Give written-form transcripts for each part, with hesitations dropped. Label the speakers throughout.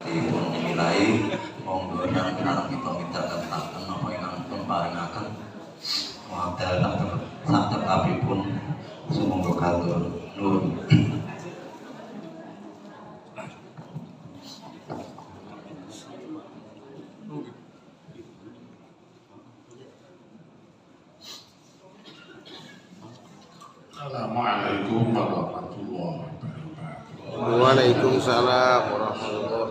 Speaker 1: Dipun milai monggo nang kita midhangetaken apa ingkang pun paringaken modal saged abipun sumangga katur nuwun.
Speaker 2: Assalamualaikum warahmatullahi wabarakatuh.
Speaker 3: Waalaikumsalam warahmatullahi wabarakatuh.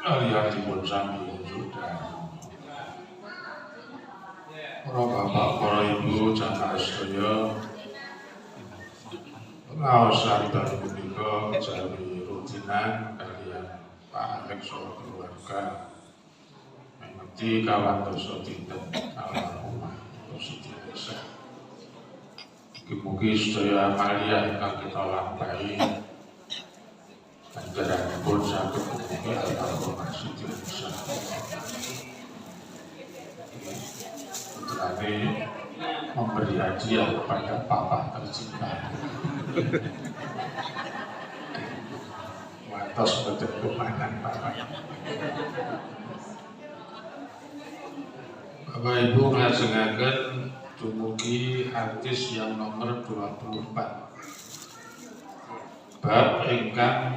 Speaker 2: Aliyatipun sami sudah. Para bapak, para ibu, jamaah sedaya, pengawasan dari punika jawi rutinan kalian Pak Alex keluarga mengerti kawan dosa dinten almarhumah Siti Aisyah. Mugi-mugi sedaya amalia ingkang kita lampahi ganjaranipun saged mugi almarhumah Siti Aisyah. Putrane memberi hadiah kepada papa tercinta. Watos betul kumanan papa. Bapak Ibu nglajengaken dumugi hadis yang nomor 24. Bab ingkang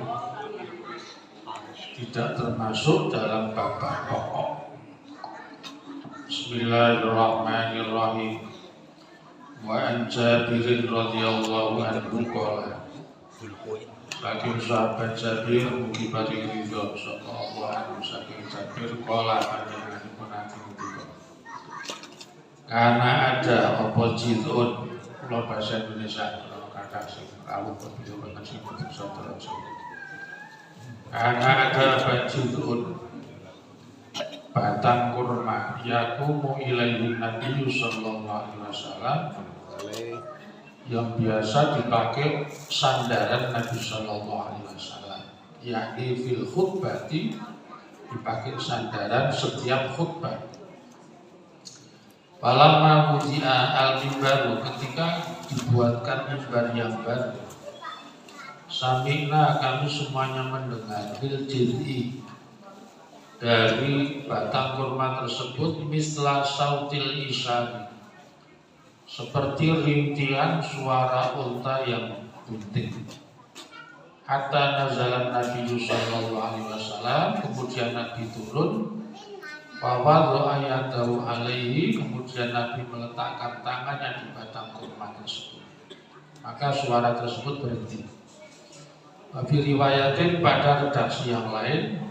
Speaker 2: tidak termasuk dalam bab pokok. Bismillahirrahmanirrahim. Wa an Jabirin radhiyallahu anhu qala. Bagi sahabat Jabir mugi paring ridho sapa Allah saking Jabir qala panjenenganipun ati ngendika. Karena ada opojitun pulau bahasa Indonesia kalau kata sing rawuh begitu banget sing saudara. Karena ada opojitun batang kurma yakumu ilaihi Nabi sallallahu alaihi wasallam yang biasa dipakai sandaran Nabi sallallahu alaihi wasallam, yakni fil khutbati dipakai sandaran setiap khutbah. Falamma wudi'a al-mimbaru, ketika dibuatkan mimbar yang baru, sami'na kami semuanya mendengar bil jil'i dari batang kurma tersebut misla sautil isyari, seperti rintian suara unta yang bunting. Hatta nazalan Nabi sallallahu alaihi wasallam, kemudian Nabi turun. Fawadhu ayatahu alaihi, kemudian Nabi meletakkan tangannya di batang kurma tersebut. Maka suara tersebut berhenti. Tapi riwayatin pada redaksi yang lain,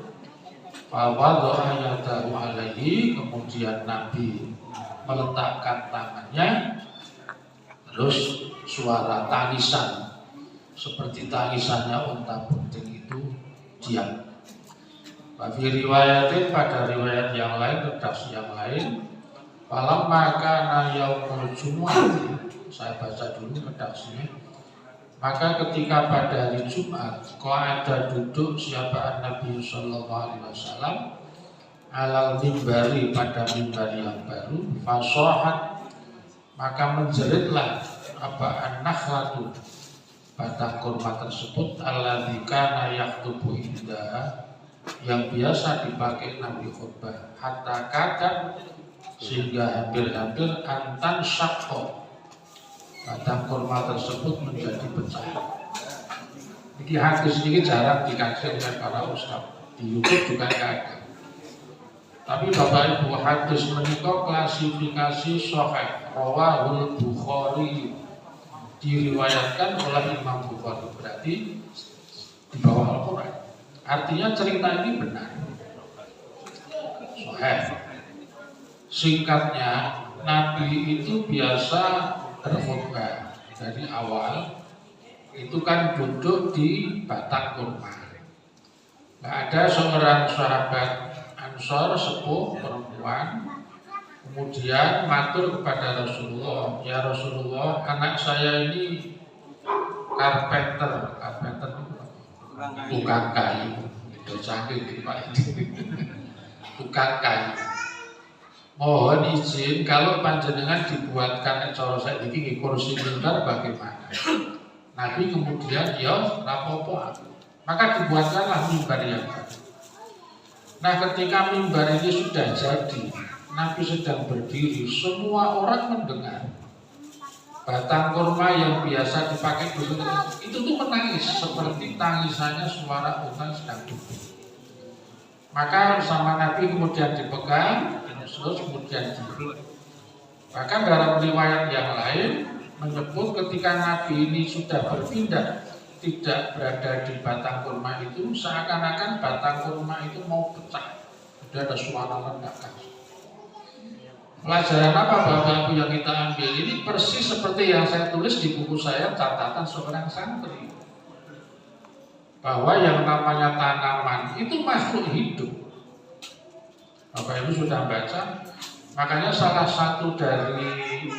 Speaker 2: fawadhu ayatahu alaihi, kemudian Nabi meletakkan tangannya, terus suara tangisan seperti tangisannya unta bunting itu diam. Bagi riwayatin pada riwayat yang lain, redaksi yang lain, falam maka nayaumul Jumat, saya baca dulu redaksinya. Maka ketika pada hari Jumat, kau ada duduk siapa Nabi sallallahu alaihi wasallam alal mimbari, pada mimbar yang baru, fasohat, maka menjeritlah apa an-nakhlatu, batang kurma tersebut, alladzi kana yaktubu indaha, yang biasa dipakai Nabi khutbah, hatta kadang sehingga hampir-hampir antan syakho, batang kurma tersebut menjadi pecah. Ini hadis ini jarang dikaji oleh para ustaz, di YouTube juga ada. Tapi Bapak Ibu, hadis menika klasifikasi sahih, rawahul Bukhari, diriwayatkan oleh Imam Bukhari, berarti di bawah Al-Quran. Artinya cerita ini benar. Sahih. Singkatnya, Nabi itu biasa berkhutbah dari awal itu kan duduk di batang kurma. Nggak ada seorang sahabat Ansor sepuh perempuan kemudian matur kepada Rasulullah, ya Rasulullah, anak saya ini carpenter tukang kayu, itu canggih Pak ini, tukang kayu. Mohon izin kalau panjenengan dibuatkan cara saya ini kursi mimbar bagaimana? Nabi kemudian ya rapopo aku. Maka dibuatkanlah mimbar yang baru. Nah, ketika mimbar ini sudah jadi, Nabi sedang berdiri, semua orang mendengar. Batang kurma yang biasa dipakai dulu itu tuh menangis seperti tangisannya suara orang sedang duduk. Maka sama Nabi kemudian dipegang, terus kemudian duduk. Bahkan dalam riwayat yang lain menyebut ketika Nabi ini sudah berpindah, tidak berada di batang kurma itu, seakan-akan batang kurma itu mau pecah. Sudah ada suara ledakan. Pelajaran apa Bapak-Ibu yang kita ambil ini persis seperti yang saya tulis di buku saya, catatan seorang santri. Bahwa yang namanya tanaman itu makhluk hidup. Bapak-Ibu sudah baca, makanya salah satu dari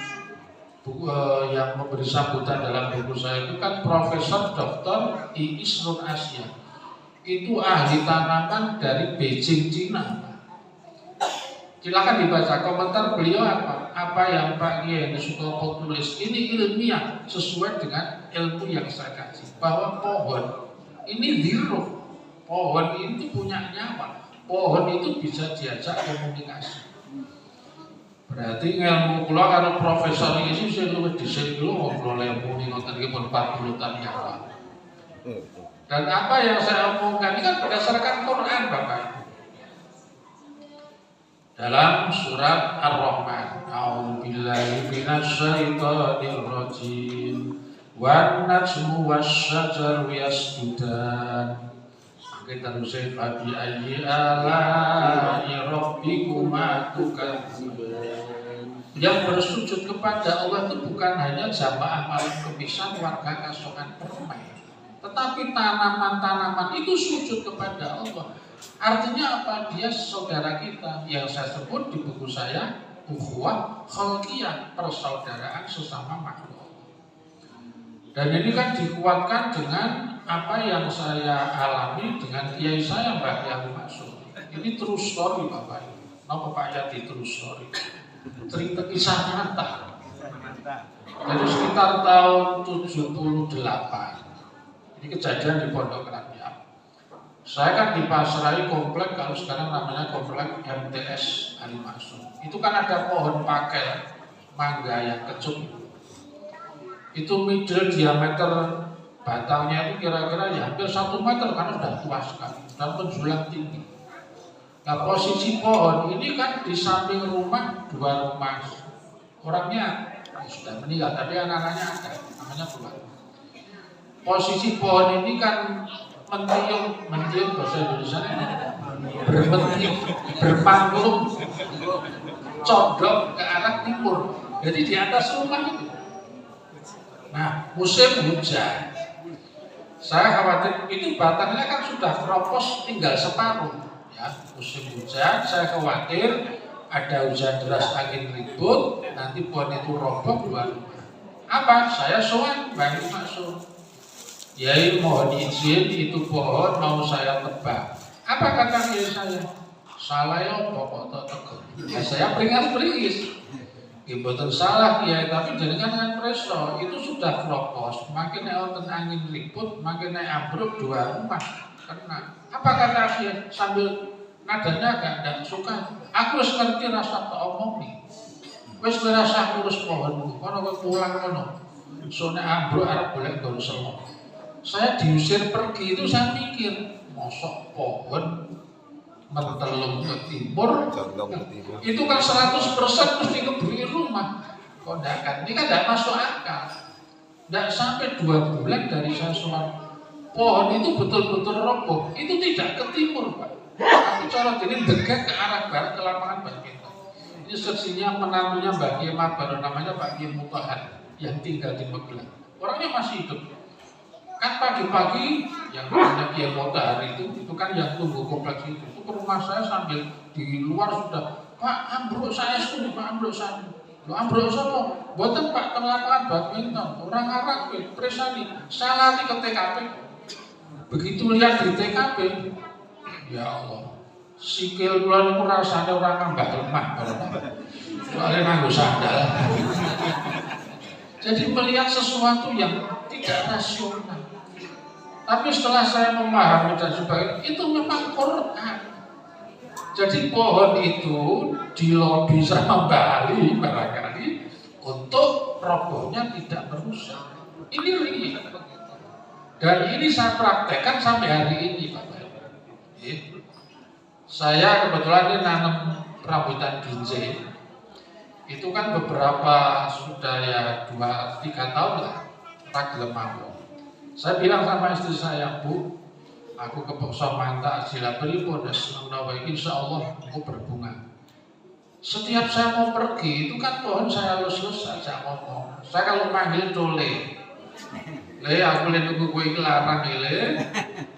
Speaker 2: yang memberi sambutan dalam buku saya itu kan Profesor Dr. Iis Nur Asia. Itu ahli tanaman dari Beijing, Cina. Silakan dibaca komentar beliau apa yang Pak Kiai Sutopo tulis. Ini ilmiah sesuai dengan ilmu yang saya kaji. Bahwa pohon ini hirup, pohon itu punya nyawa, pohon itu bisa diajak komunikasi. Berarti ilmu kula karo profesor ini saya luwih dhisik kula ngobrol ilmu ning ngoten iki pun 40 tahun nyawa. Dan apa yang saya omongkan ini kan berdasarkan Quran Bapak. Dalam surat Ar-Rahman, A'udzubillahi minasyaitonir rajim. Wan najmu wasyajaru yasjudan. Kita terus Fabi ayyi ala'i rabbikuma tukadziban. Yang bersujud kepada Allah itu bukan hanya jamaah malam kemisan warga kasongan permai, tetapi tanaman-tanaman itu sujud kepada Allah. Artinya apa? Dia saudara kita yang saya sebut di buku saya ukhuwah khalqiyah, persaudaraan sesama makhluk. Dan ini kan dikuatkan dengan apa yang saya alami dengan kiai saya Mbak Yati Maksud. Ini true story Bapak. Napa Pak Yati true story? Cerita kisah nyata. Jadi sekitar tahun 78. Ini kejadian di Pondok Rakyat. Saya kan dipasrai komplek kalau sekarang namanya komplek MTS Ali Maksud. Itu kan ada pohon pakel mangga yang kecut. Itu middle diameter batangnya itu kira-kira ya hampir 1 meter karena sudah tua sekali dan menjulang tinggi. Nah posisi pohon ini kan di samping rumah 2 rumah. Orangnya sudah meninggal tapi anak-anaknya ada, namanya 2. Posisi pohon ini kan mentiung bahasa Indonesia bermentiung, berpanggung, condong ke arah timur. Jadi di atas rumah itu. Nah, musim hujan. Saya khawatir itu batangnya kan sudah keropos tinggal separuh. Ya, musim hujan, saya khawatir ada hujan deras angin ribut, nanti pohon itu roboh 2 rumah. Apa? Saya sowan Mbak Maksud. Yai mohon izin itu pohon mau saya tebang. Apa kata kiai saya? Salah ya pokok tegur. Ya saya peringat-peringis. Mboten salah kiai tapi jenengan kan preso itu sudah kropos. Makin wonten angin ribut, makin ambruk 2 rumah kena. Apa kata kiai sambil nadanya agak suka. Aku wis ngerti rasa tak omongi. Wis ngerasa ngurus pohonmu. Kono kok pulang kono. Sone ambruk arep golek nggon semua. Saya diusir pergi itu saya mikir, mosok pohon mentelung ke timur, itu kan 100% mesti kebeli rumah. Kok enggak kan? Ini kan enggak masuk akal. Enggak sampai 2 bulan dari saya soal pohon itu betul-betul roboh. Itu tidak ke timur, Pak. Tapi cara ini dekat ke arah barat ke lapangan Mbak Kita. Ini seksinya menantunya Mbak Kiai Mabar, namanya Pak Kiai Mutahan yang tinggal di Magelang. Orangnya masih hidup. Kan pagi-pagi yang namanya Kiai Mutahan itu kan yang tunggu kompleks itu ke rumah saya sambil di luar sudah, Pak ambruk saya sudah, Pak ambruk saya. Lo ambruk sama, buatan Pak ke lapangan badminton, orang Arab, presani, saya lari ke TKP. Begitu lihat di TKP, ya Allah, sikil bulan itu rasanya orang nambah lemah, soalnya nanggu sandal. Jadi melihat sesuatu yang tidak rasional. Tapi setelah saya memahami dan sebagainya, itu memang Quran. Jadi pohon itu dilobi sama Bali barangkali untuk robohnya tidak merusak. Ini real. Dan ini saya praktekkan sampai hari ini, Bapak. Saya kebetulan ini nanam rambutan binjai. Itu kan beberapa sudah ya 2-3 tahun lah tak gelem mawon. Saya bilang sama istri saya, Bu, aku kepeksa manta sila pripun seneng wae insyaallah aku berbunga. Setiap saya mau pergi itu kan pohon saya lus-lus saja ngomong. Saya kalau manggil tole. Le aku le nunggu kowe iki larang le.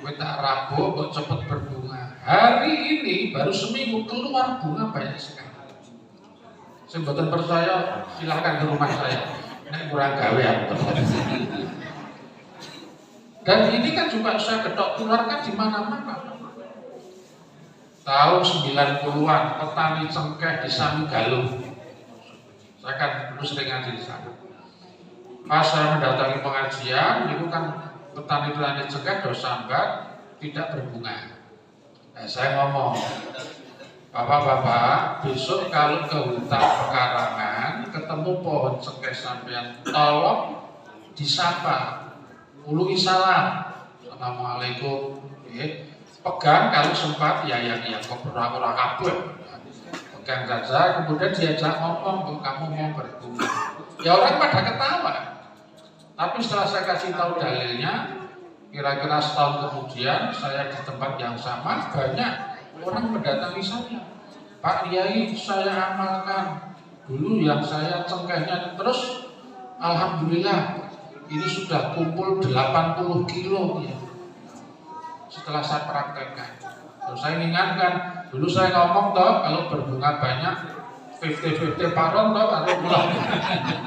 Speaker 2: Kowe tak rabuk kok cepet berbunga. Hari ini baru seminggu keluar bunga banyak sekali. Saya mboten percaya, silahkan ke rumah saya. Nek kurang gawe aku. Dan ini kan juga saya ketok keluarkan di mana-mana. Tahun 90-an petani cengkeh di Samigaluh. Saya kan dulu sering ngaji di sana. Pas saya mendatangi pengajian, itu kan petani-petani cengkeh do sambat tidak berbunga. Nah, saya ngomong, Bapak-bapak, besok kalau ke hutan pekarangan ketemu pohon cengkeh sampean, tolong disapa, ului salam, assalamualaikum, pegang kalau sempat ya kok pura-pura kabur, pegang saja, kemudian diajak ngomong, kok kamu mau berbunga, ya orang pada ketawa, tapi setelah saya kasih tahu dalilnya, kira-kira setahun kemudian saya di tempat yang sama banyak orang mendatangi saya, Pak Kiai saya amalkan dulu yang saya cengkehnya, terus alhamdulillah ini sudah kumpul 80 kilo ya. Setelah saya praktekkan, terus saya ingatkan dulu saya ngomong toh kalau berbunga banyak 50-50 paron toh atau pulang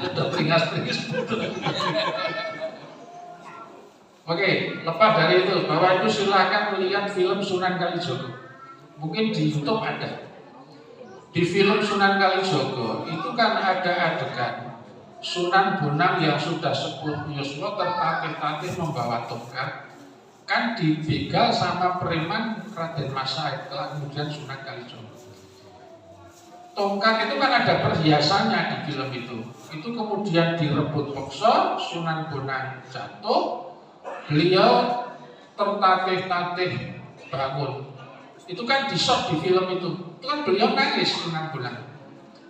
Speaker 2: udah teringas-teringas. Oke, lepas dari itu bahwa itu silakan melihat film Sunan Kalijogo. Mungkin di YouTube ada. Di film Sunan Kalijogo itu kan ada adegan Sunan Bonang yang sudah 10 yuswa tertatih-tatih membawa tongkat, kan dibegal sama preman Raden Mas Said, kemudian Sunan Kalijogo. Tongkat itu kan ada perhiasannya di film itu. Itu kemudian direbut paksa, Sunan Bonang jatuh, beliau tertatih-tatih bangun. Itu kan di shot di film itu kan beliau nangis Sunan Bonang.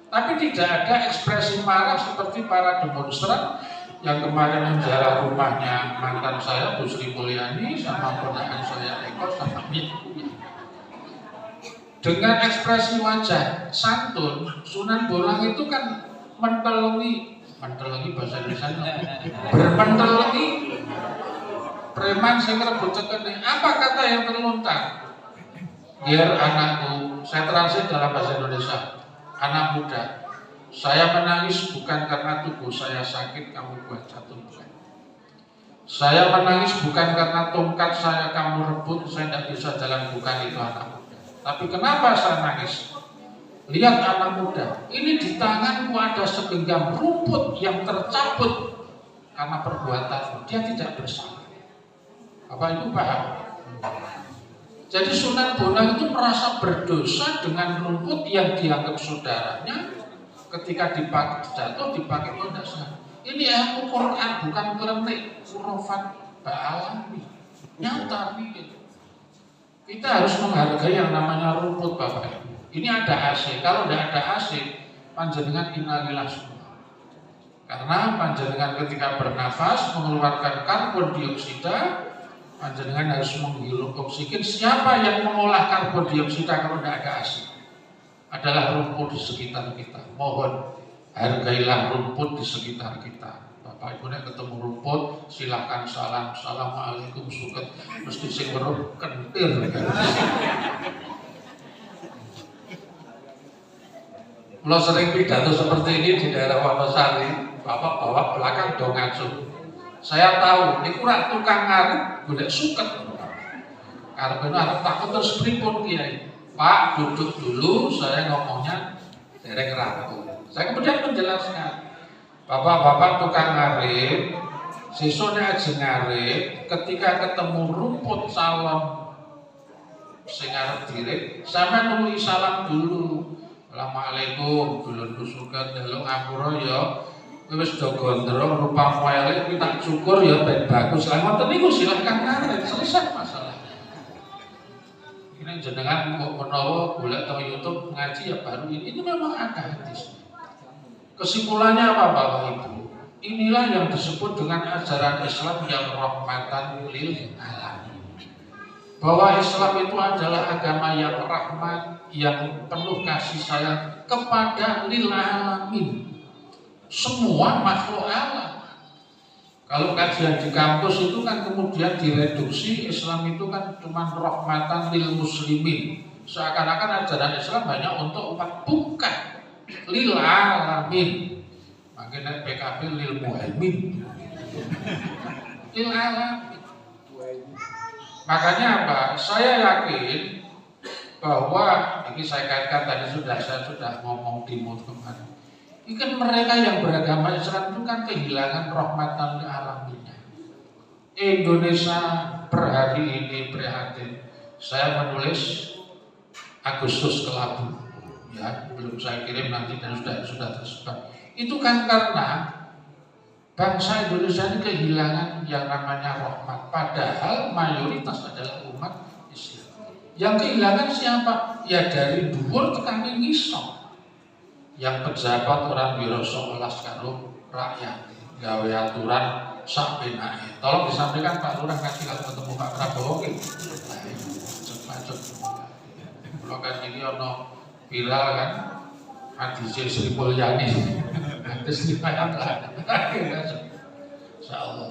Speaker 2: Tapi tidak ada ekspresi marah seperti para demonstran yang kemarin menjarah rumahnya mantan saya Bu Sri Mulyani sama ponakan saya Eko sama ibunya. Dengan ekspresi wajah santun, Sunan Bonang itu kan mentelengi bahasa Indonesia bermentelengi preman sing rebut cekene. Apa kata yang terlontar? Biar anakku, saya translate dalam bahasa Indonesia. Anak muda, saya menangis bukan karena tubuh saya sakit, kamu buat jatuh bukan. Saya menangis bukan karena tongkat saya kamu rebut, saya tidak bisa jalan, bukan itu anak muda. Tapi kenapa saya nangis? Lihat anak muda, ini di tanganku ada segenggam rumput yang tercabut karena perbuatanmu, dia tidak bersalah. Apa itu paham? Jadi Sunan Bonang itu merasa berdosa dengan rumput yang dianggap saudaranya ketika dipakai jatuh dipakai pondasnya. Ini ilmu Quran bukan klenik, urufan ba'alami. Nyata nih. Kita harus menghargai yang namanya rumput Bapak. Ini ada AC. Kalau tidak ada AC, panjenengan innalillahi semua. Karena panjenengan ketika bernafas mengeluarkan karbon dioksida, panjenengan harus menghirup oksigen. Siapa yang mengolah karbon dioksida kalau tidak ada AC? Adalah rumput di sekitar kita. Mohon hargailah rumput di sekitar kita. Bapak Ibu nek ketemu rumput, silakan salam, assalamualaikum suket, mesti sing weruh kentir. Kalau sering pidato seperti ini di daerah Wonosari, Bapak bawa belakang dong ngasuh. Saya tahu, ini kurang tukang ngarep, boleh suket. Karena harus takut terus pripun Kiai. Pak duduk dulu, saya ngomongnya derek ragu. Saya kemudian menjelaskan, bapak-bapak tukang ngarep, Sesuk nek ajengare ketika ketemu rumput calon sing arep direk, sampean nuli salam dulu. Assalamualaikum, dulurku suka njaluk ngapura ya. Kowe wis do gondrong rupamu elek kuwi tak syukur ya ben bagus. Lah ngoten niku silahkan ngaret, selesai masalahnya. Ini jenengan menawa golek teng YouTube ngaji ya baru ini memang ada hadis. Kesimpulannya apa Bapak Ibu? Inilah yang disebut dengan ajaran Islam yang rahmatan lil alamin. Bahwa Islam itu adalah agama yang rahmat, yang penuh kasih sayang kepada lil alamin. Semua makhluk alam. Kalau kajian di kampus itu kan kemudian direduksi Islam itu kan cuma rahmatan lil muslimin. Seakan-akan ajaran Islam hanya untuk umat, bukan lil alamin. Makanya PKB lil muhaimin. Lil alamin. Makanya apa? Saya yakin bahwa ini saya kaitkan tadi saya sudah ngomong di mood kemarin. Ini kan mereka yang beragama Islam itu kan kehilangan rahmatan lil alaminnya. Indonesia per hari ini prihatin. Saya menulis Agustus kelabu, ya belum saya kirim nanti dan sudah tersebar. Itu kan karena bangsa Indonesia ini kehilangan yang namanya rahmat. Padahal mayoritas adalah umat Islam. Yang kehilangan siapa? Ya dari dhuwur tekan ngisor. Yang pejabat orang biroso olas karo rakyat gawe aturan sak penake. Tolong disampaikan Pak Lurah nanti kalau ketemu Pak Prabowo ki. Cepat-cepat. Kalau kan ini ono viral kan hadis Sri Mulyani. Hadis dibayang lah. Insyaallah.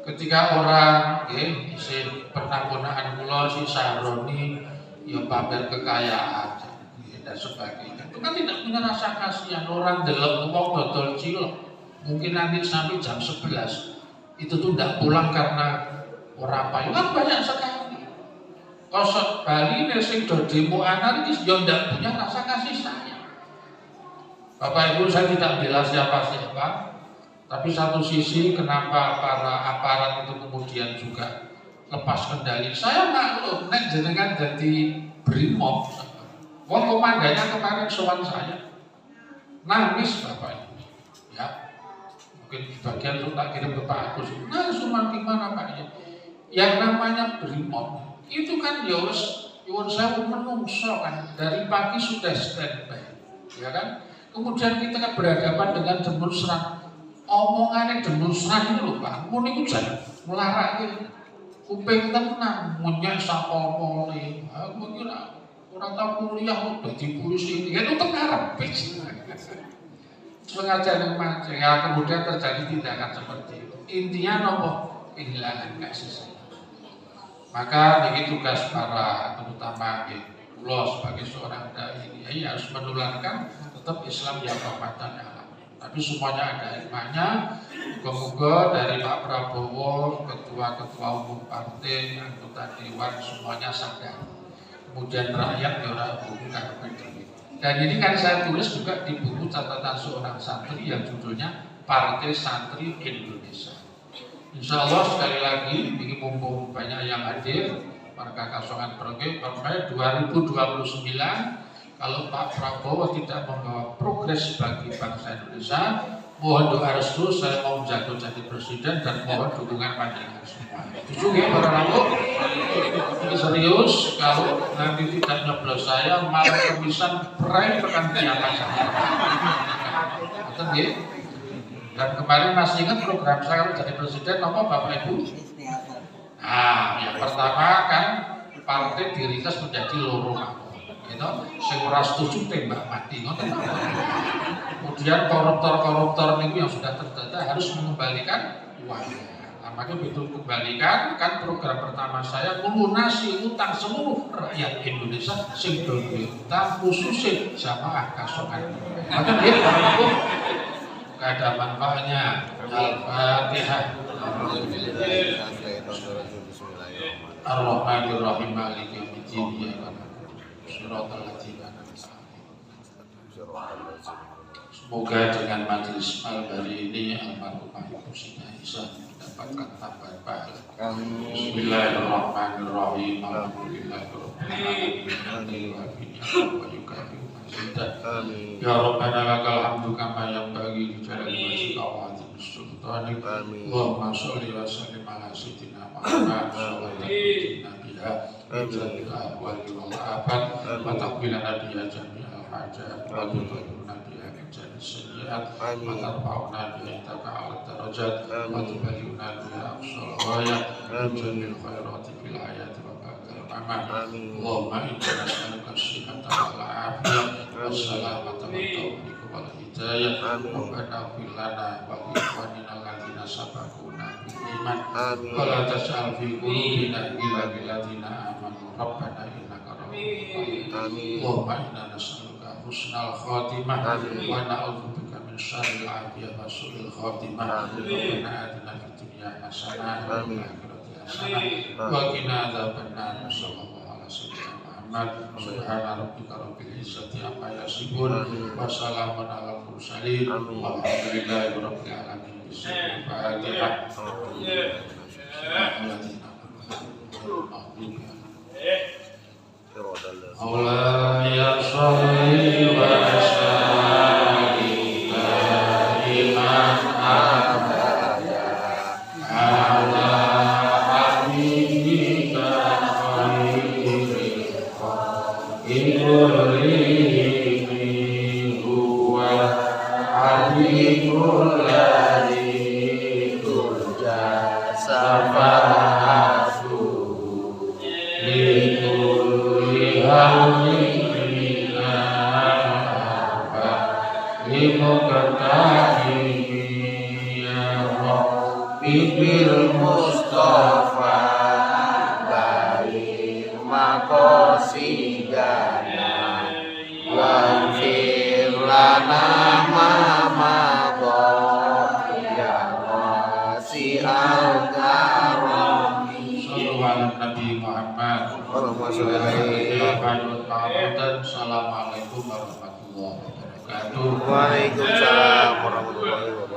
Speaker 2: Ketika orang isi pertanggungan kula si Sahroni ya pamer kekayaan dan sebagainya. Itu kan tidak punya rasa kasihan. Orang delok wong dodol cilok mungkin nanti sampai jam 11 itu tuh tidak pulang karena orang payu kan banyak sekali. Kosot Bali sing do demo anarkis yo ndak punya rasa kasih sayang. Bapak Ibu, saya tidak bela siapa-siapa, tapi satu sisi kenapa para aparat itu kemudian juga lepas kendali. Saya maklum nek jenengan dadi brimob. Wong komandannya kemarin sowan saya. Nangis Bapak Ibu. Ya. Mungkin bagian itu tak kirim ke Pak Agus. Nah, cuma gimana Pak ya? Yang namanya brimob itu kan ya wis saya menungso kan dari pagi sudah standby. Ya kan? Kemudian kita kan berhadapan dengan demonstran. Omongannya demonstran itu lho Pak. Mun niku jan melarake kuping tenan, munyek sapol-pole. Aku kira orang tahu kuliah udah di polisi itu tengarep. Sengaja mancing. Ya kemudian terjadi tindakan seperti itu. Intinya nopo kehilangan kasih sayang. Maka ini tugas para terutama kula sebagai seorang dai ini harus menularkan tetap Islam yang rahmatan alamin. Tapi semuanya ada hikmahnya. Moga-moga dari Pak Prabowo, ketua-ketua umum partai, anggota dewan semuanya sadar. Kemudian rakyat ora bukan PDIP. Dan ini kan saya tulis juga di buku catatan seorang santri yang judulnya Partai Santri Indonesia. Insya Allah sekali lagi ini mumpung banyak yang hadir warga Kasongan Perge sampai 2029 kalau Pak Prabowo tidak membawa progres bagi bangsa Indonesia, mohon doa restu saya mau jatuh jadi presiden dan mohon dukungan panjenengan semua. Jujur ya para rakyat, ini serius kalau nanti tidak nyoblos saya malah kemisan prai tekan tiap saya. Betul ya? Dan kemarin masih ingat program saya kalau jadi presiden apa Bapak Ibu? Nah, yang pertama kan partai diringkas menjadi loro mawon. Gitu, sing ora setuju tembak mati. Kemudian koruptor-koruptor niku yang sudah terdata harus mengembalikan uangnya. Nah, maka betul kembalikan kan program pertama saya melunasi utang seluruh rakyat Indonesia sing duwe utang khususnya jamaah Kasongan. Maka dia gak ada manfaatnya. Al-Fatihah. Ar-Rahmanir-Rahim Maliki Yaumiddin. Shiratal ladzina an'amta 'alaihim. Semoga dengan majelis al-bari ini almarhumah Ibu Siti Aisyah mendapatkan tambahan pahala. Bismillahirrahmanirrahim. Alhamdulillahirrahmanirrahim. Ya Rabbana lakal hamdu kama yanbaghi li jalali wajhika wa 'azimi sultanik. Allahumma sholli wa sallim ala sayyidina Muhammad sallallahu alaihi wasallam. Wa taqbilana biha jami'al hajat wa tudhirna biha min jami'is sayyi'at wa tarfa'una biha ta'ala darajat wa tuballighuna biha aqsal ghayat min jami'il khairati fil hayati wa ba'dal mamat. Allahumma inna nas'aluka as-sihhata wal 'afiyah was-salamata wat tawfiq wal hidayah. Rabbana ighfir lana wa li ikhwanina alladziina sabaquna bil iman wa la taj'al fi qulubina ghillan lil ladziina amanu rabbana innaka ra'ufur rahim. Allahumma inna nas'aluka husnal khatimah wa na'udzubika min syarril 'afiyah wa su'il khatimah. Rabbana atina fid dunya hasanah wa fil akhirati hasanah wa qina adzabannar. Sallallahu alaihi wasallam. Subhana rabbika rabbil izzati amma yasifun wa salamun alal mursalin walhamdulillahi rabbil alamin. Bismillahirrahmanirrahim. Maulaya sholli wa sallim daiman abada ala habibika khairil khalqi huwa habibul ladzi turja safa'atu likulli hawlin limuqtadi ya Rabbi bil Mustafa bari maqasidana wa fir lana ma madha ya wasi'al karami. Sallallahu Nabi Muhammad. Assalamualaikum warahmatullahi wabarakatuh.
Speaker 3: Waalaikumsalam warahmatullahi wabarakatuh.